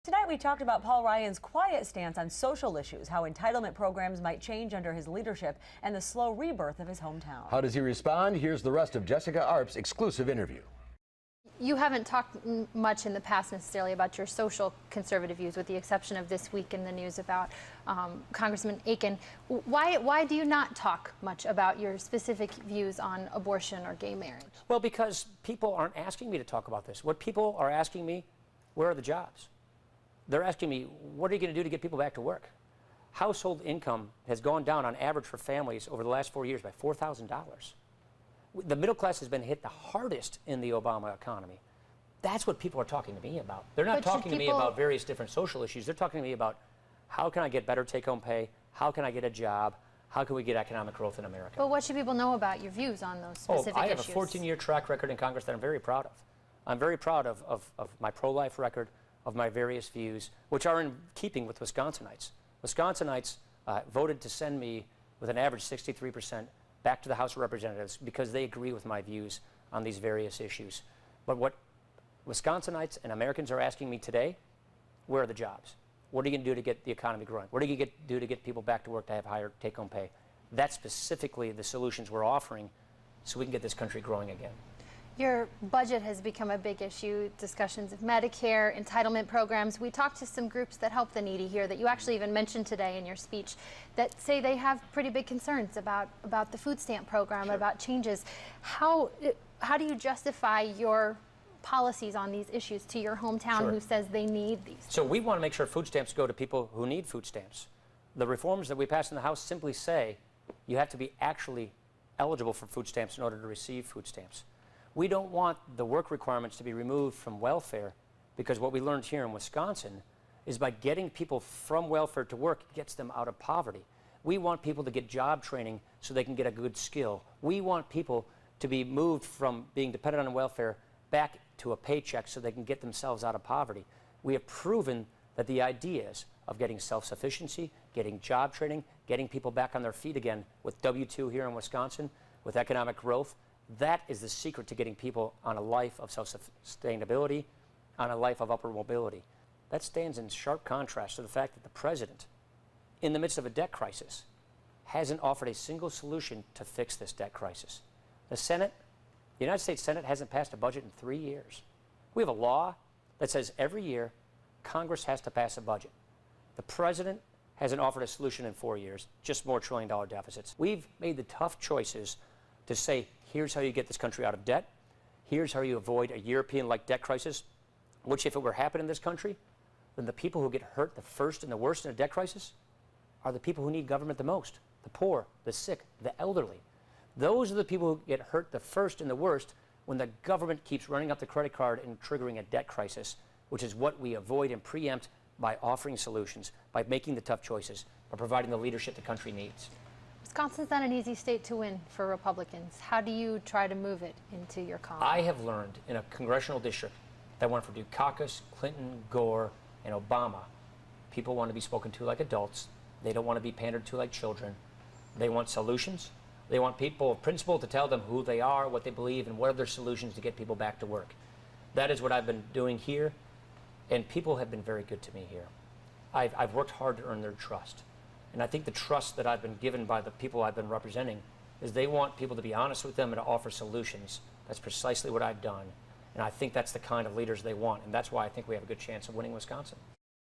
Tonight we talked about Paul Ryan's quiet stance on social issues, how entitlement programs might change under his leadership, and the slow rebirth of his hometown. How does he respond? Here's the rest of Jessica Arp's exclusive interview. You haven't talked much in the past necessarily about your social conservative views, with the exception of this week in the news about Congressman Aiken. Why do you not talk much about your specific views on abortion or gay marriage? Well, because people aren't asking me to talk about this. What people are asking me, where are the jobs? They're asking me, what are you going to do to get people back to work? Household income has gone down on average for families over the last 4 years by $4,000. The middle class has been hit the hardest in the Obama economy. That's what people are talking to me about. They're not talking to me about various different social issues. They're talking to me about how can I get better take-home pay? How can I get a job? How can we get economic growth in America? But what should people know about your views on those specific issues? I have a 14-year track record in Congress that I'm very proud of. I'm very proud of my pro-life record, of my various views, which are in keeping with Wisconsinites. Wisconsinites voted to send me, with an average 63%, back to the House of Representatives because they agree with my views on these various issues. But what Wisconsinites and Americans are asking me today, where are the jobs? What are you going to do to get the economy growing? What are you going to do to get people back to work to have higher take-home pay? That's specifically the solutions we're offering so we can get this country growing again. Your budget has become a big issue, discussions of Medicare, entitlement programs. We talked to some groups that help the needy here that you actually even mentioned today in your speech that say they have pretty big concerns about the food stamp program, Sure. about changes. How do you justify your policies on these issues to your hometown Sure. who says they need these? So we want to make sure food stamps go to people who need food stamps. The reforms that we passed in the House simply say you have to be actually eligible for food stamps in order to receive food stamps. We don't want the work requirements to be removed from welfare, because what we learned here in Wisconsin is by getting people from welfare to work, it gets them out of poverty. We want people to get job training so they can get a good skill. We want people to be moved from being dependent on welfare back to a paycheck so they can get themselves out of poverty. We have proven that the ideas of getting self-sufficiency, getting job training, getting people back on their feet again with W-2 here in Wisconsin, with economic growth, that is the secret to getting people on a life of self-sustainability, on a life of upward mobility. That stands in sharp contrast to the fact that the president, in the midst of a debt crisis, hasn't offered a single solution to fix this debt crisis. The Senate, the United States Senate hasn't passed a budget in 3 years. We have a law that says every year Congress has to pass a budget. The president hasn't offered a solution in 4 years, just more trillion-dollar deficits. We've made the tough choices to say, here's how you get this country out of debt. Here's how you avoid a European-like debt crisis, which if it were happening in this country, then the people who get hurt the first and the worst in a debt crisis are the people who need government the most, the poor, the sick, the elderly. Those are the people who get hurt the first and the worst when the government keeps running up the credit card and triggering a debt crisis, which is what we avoid and preempt by offering solutions, by making the tough choices, by providing the leadership the country needs. Wisconsin's not an easy state to win for Republicans. How do you try to move it into your column? I have learned in a congressional district that went from Dukakis, Clinton, Gore, and Obama, people want to be spoken to like adults. They don't want to be pandered to like children. They want solutions. They want people of principle to tell them who they are, what they believe, and what are their solutions to get people back to work. That is what I've been doing here, and people have been very good to me here. I've worked hard to earn their trust. And I think the trust that I've been given by the people I've been representing is they want people to be honest with them and to offer solutions. That's precisely what I've done. And I think that's the kind of leaders they want. And that's why I think we have a good chance of winning Wisconsin.